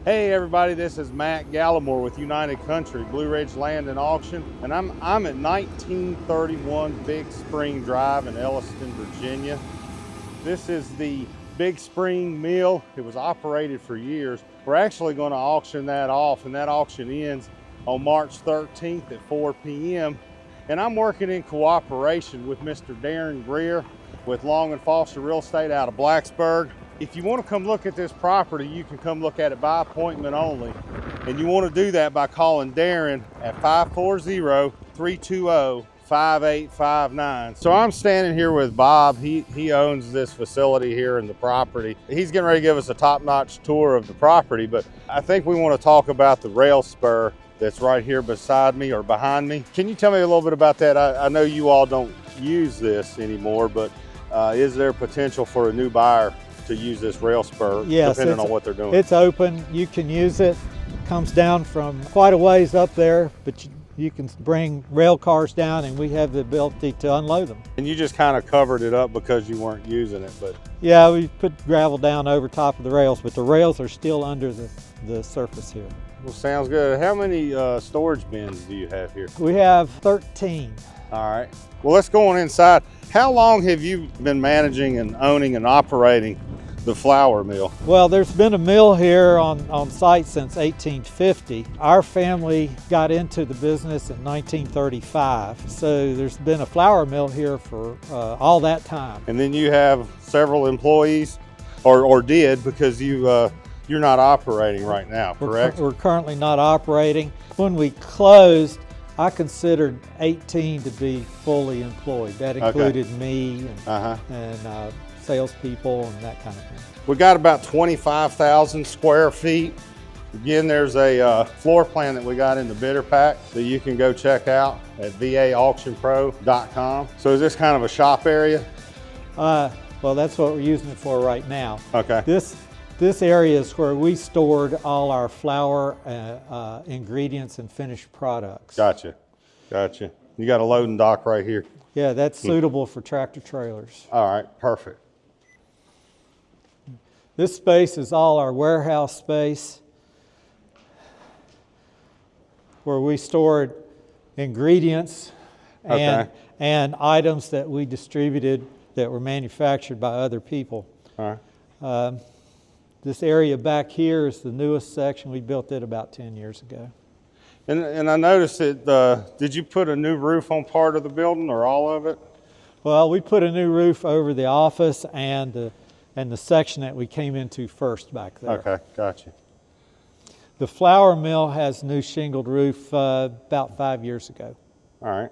Hey everybody, this is Matt Gallimore with United Country Blue Ridge Land and Auction, and I'm at 1931 Big Spring Drive in Elliston, Virginia. This is the Big Spring Mill. It was operated for years. We're actually going to auction that off, and that auction ends on March 13th at 4 p.m. And I'm working in cooperation with Mr. Darren Greer with Long and Foster Real Estate out of Blacksburg. If you want to come look at this property, you can come look at it by appointment only. And you want to do that by calling Darren at 540-320-5859. So I'm standing here with Bob. He owns this facility here in the property. He's getting ready to give us a top-notch tour of the property, but I think we want to talk about the rail spur that's right here beside me or behind me. Can you tell me a little bit about that? I know you all don't use this anymore, but is there potential for a new buyer to use this rail spur, yes, depending on what they're doing? It's open. You can use it. Comes down from quite a ways up there, but you can bring rail cars down, and we have the ability to unload them. And you just kind of covered it up because you weren't using it, but yeah, we put gravel down over top of the rails, but the rails are still under the surface here. Well, sounds good. How many storage bins do you have here? We have 13. All right. Well, let's go on inside. How long have you been managing and owning and operating the flour mill? Well, there's been a mill here on site since 1850. Our family got into the business in 1935, so there's been a flour mill here for all that time. And then you have several employees, or did, because you're not operating right now, correct? We're currently not operating. When we closed, I considered 18 to be fully employed. That included me and salespeople and that kind of thing. We got about 25,000 square feet. Again, there's a floor plan that we got in the bidder pack that you can go check out at vaauctionpro.com. So is this kind of a shop area? Well, that's what we're using it for right now. Okay. This area is where we stored all our flour ingredients and finished products. Gotcha. You got a loading dock right here. Yeah, that's suitable for tractor trailers. All right, perfect. This space is all our warehouse space where we stored ingredients and items that we distributed that were manufactured by other people. All right. This area back here is the newest section. We built it about 10 years ago. And I noticed that, did you put a new roof on part of the building or all of it? Well, we put a new roof over the office and the section that we came into first back there. Okay, gotcha. The flour mill has new shingled roof about 5 years ago. All right.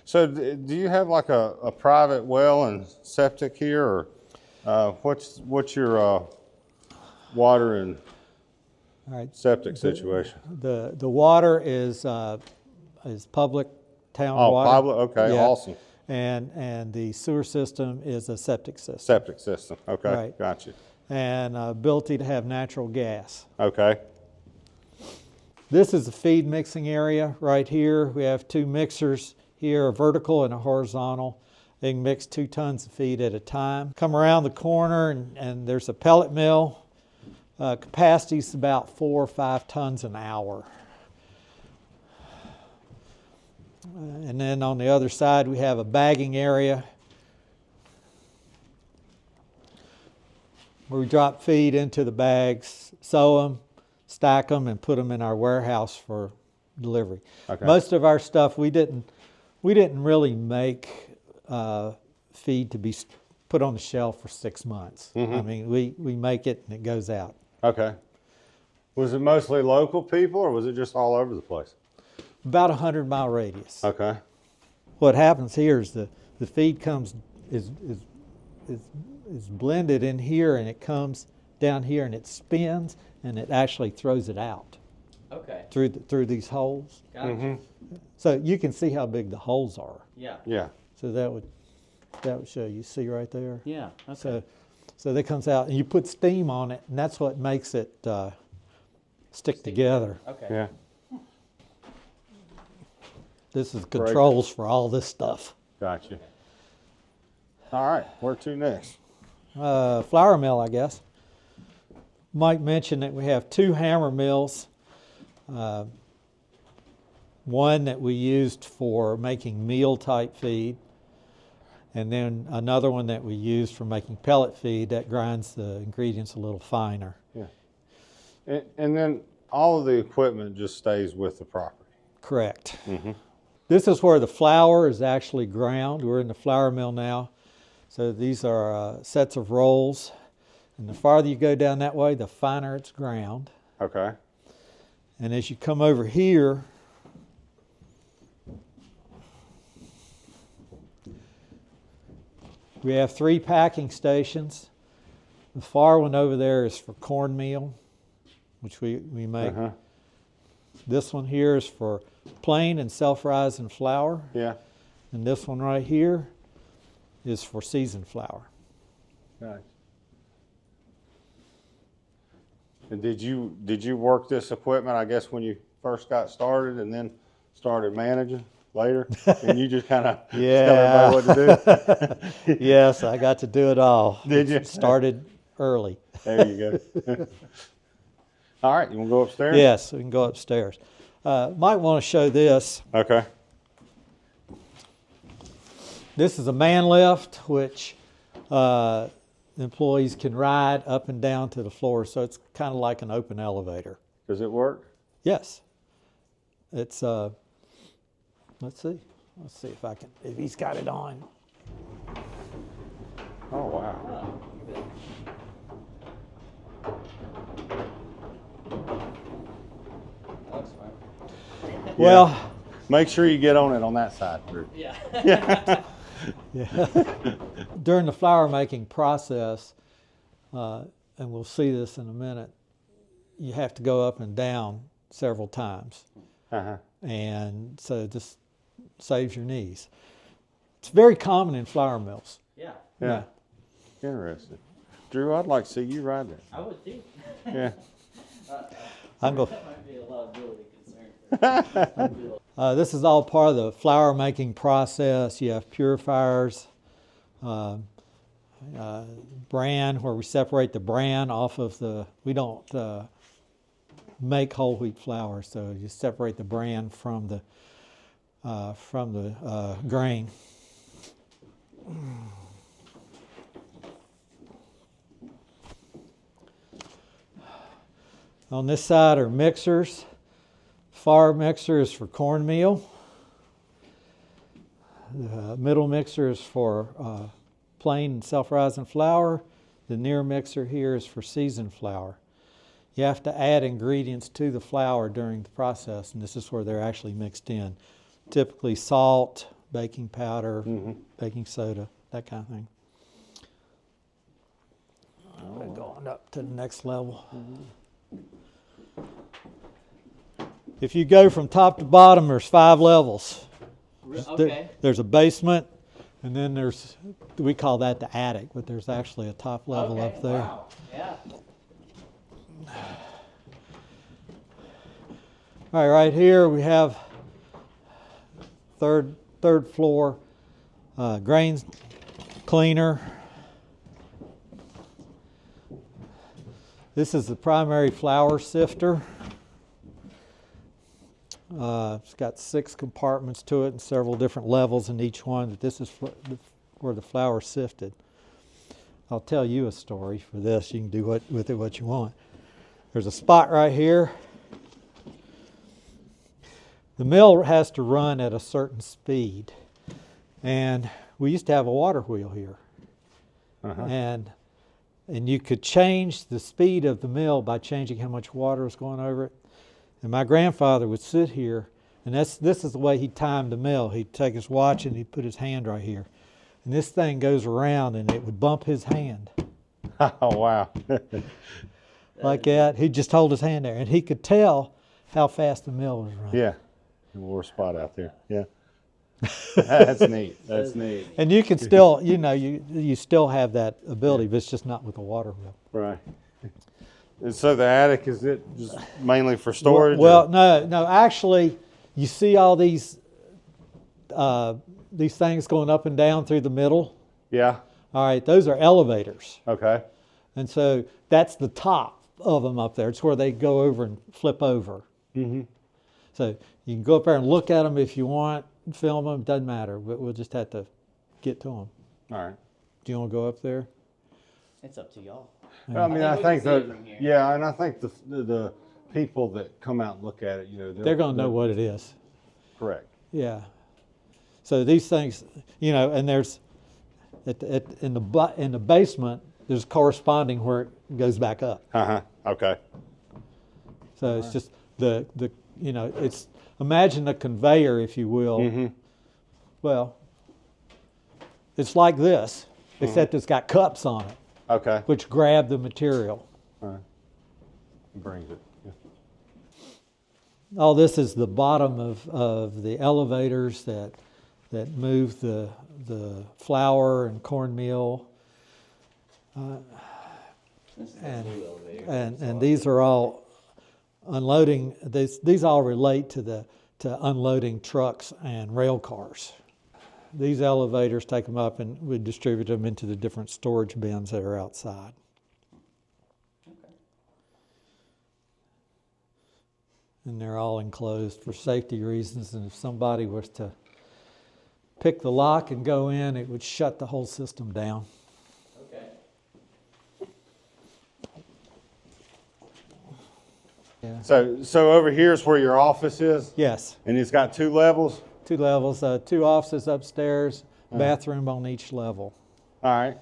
So do you have like a private well and septic here, or what's your water and septic situation? The water is public town water. Oh, public, okay, yeah. Awesome. And the sewer system is a septic system. Septic system, okay, right. Gotcha. And ability to have natural gas. Okay. This is the feed mixing area right here. We have two mixers here, a vertical and a horizontal. They can mix 2 tons of feed at a time. Come around the corner and there's a pellet mill. Capacity is about 4 or 5 tons an hour. And then on the other side we have a bagging area where we drop feed into the bags, sew them, stack them, and put them in our warehouse for delivery. Okay. Most of our stuff we didn't really make feed to be put on the shelf for 6 months. Mm-hmm. I mean, we make it and it goes out. Okay. Was it mostly local people, or was it just all over the place? About 100-mile radius. Okay. What happens here is the feed is blended in here, and it comes down here and it spins and it actually throws it out. Okay. Through these holes. Gotcha. Mm-hmm. So you can see how big the holes are. Yeah. Yeah. So that would show you. See right there? Yeah. Okay. So that comes out, and you put steam on it, and that's what makes it stick together. Okay. Yeah. This is controls for all this stuff. Gotcha. All right, where to next? Flour mill, I guess. Mike mentioned that we have 2 hammer mills. One that we used for making meal type feed, and then another one that we used for making pellet feed that grinds the ingredients a little finer. Yeah. And then all of the equipment just stays with the property. Correct. Mm-hmm. This is where the flour is actually ground. We're in the flour mill now. So these are sets of rolls. And the farther you go down that way, the finer it's ground. Okay. And as you come over here, we have 3 packing stations. The far one over there is for cornmeal, which we make. Uh-huh. This one here is for plain and self-rising flour. Yeah. And this one right here is for seasoned flour. Nice. And did you work this equipment, I guess, when you first got started and then started managing later? And you just kind of tell everybody what to do? Yes, I got to do it all. Did you? Started early. There you go. All right, you want to go upstairs? Yes, we can go upstairs. Might want to show this. Okay. This is a man lift, which employees can ride up and down to the floor, so it's kind of like an open elevator. Does it work? Yes. It's, let's see if he's got it on. Oh, wow. Looks fine. Well, Make sure you get on it on that side, Drew. Yeah. yeah. During the flour making process, and we'll see this in a minute, you have to go up and down several times. Uh-huh. And so this saves your knees. It's very common in flour mills. Yeah. Yeah. Interesting. Drew, I'd like to see you ride that. I would think. Yeah. I'm go. That might be a liability concern. This is all part of the flour making process. You have purifiers, bran, where we separate the bran off of the. We don't make whole wheat flour, so you separate the bran from the grain. On this side are mixers. Far mixer is for cornmeal. The middle mixer is for plain and self-rising flour. The near mixer here is for seasoned flour. You have to add ingredients to the flour during the process, and this is where they're actually mixed in. Typically salt, baking powder, baking soda, that kind of thing. We're going up to the next level. If you go from top to bottom, there's 5 levels. Okay. There's a basement, and then we call that the attic, but there's actually a top level up there. Wow. Yeah. All right, right here we have third floor grain cleaner. This is the primary flour sifter. It's got 6 compartments to it and several different levels in each one, but this is where the flour is sifted. I'll tell you a story for this. You can do with it what you want. There's a spot right here. The mill has to run at a certain speed, and we used to have a water wheel here. And you could change the speed of the mill by changing how much water was going over it. And my grandfather would sit here, and this is the way he timed the mill. He'd take his watch and he'd put his hand right here. And this thing goes around and it would bump his hand. Oh, wow. Like that. He'd just hold his hand there, and he could tell how fast the mill was running. Yeah. More spot out there. Yeah. That's neat. That's neat. And you can still, you still have that ability, but it's just not with a water wheel. Right. And so the attic, is it just mainly for storage? Well, no. Actually, you see all these things going up and down through the middle. Yeah. All right, those are elevators, Okay. and so that's the top of them up there. It's where they go over and flip over. Mm-hmm. So you can go up there and look at them if you want, film them. Doesn't matter. We'll just have to get to them. All right. Do you want to go up there? It's up to y'all. Well, I mean, I we think can see it that, from here. yeah, and I think the people that come out and look at it, you know, They're going to know what it is. Correct. Yeah. So these things, you know, and there's in the basement, there's corresponding where it goes back up. Okay. So it's just the you know, it's, imagine a conveyor, if you will. Mm-hmm. Well, it's like this, except it's got cups on it, Okay. which grab the material. All right. Brings it. Yeah. All this is the bottom of the elevators that move the flour and cornmeal. This is the blue elevator. And these are all unloading. These all relate to unloading trucks and rail cars. These elevators take them up and we distribute them into the different storage bins that are outside. Okay. And they're all enclosed for safety reasons. And if somebody was to pick the lock and go in, it would shut the whole system down. Okay. Yeah. So over here is where your office is, Yes. and it's got 2 levels. 2 levels, 2 offices upstairs, bathroom on each level. All right.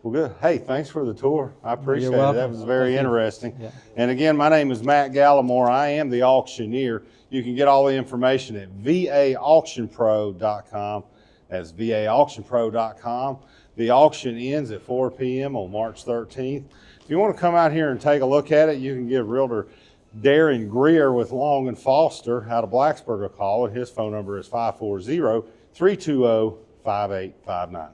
Well, good. Hey, thanks for the tour. I appreciate it. welcome. That was very Thank you. interesting. Yeah. And again, my name is Matt Gallimore. I am the auctioneer. You can get all the information at vaauctionpro.com. That's vaauctionpro.com. The auction ends at 4 p.m. on March 13th. If you want to come out here and take a look at it, you can give Realtor Darren Greer with Long and Foster out of Blacksburg a call, and his phone number is 540-320-5859.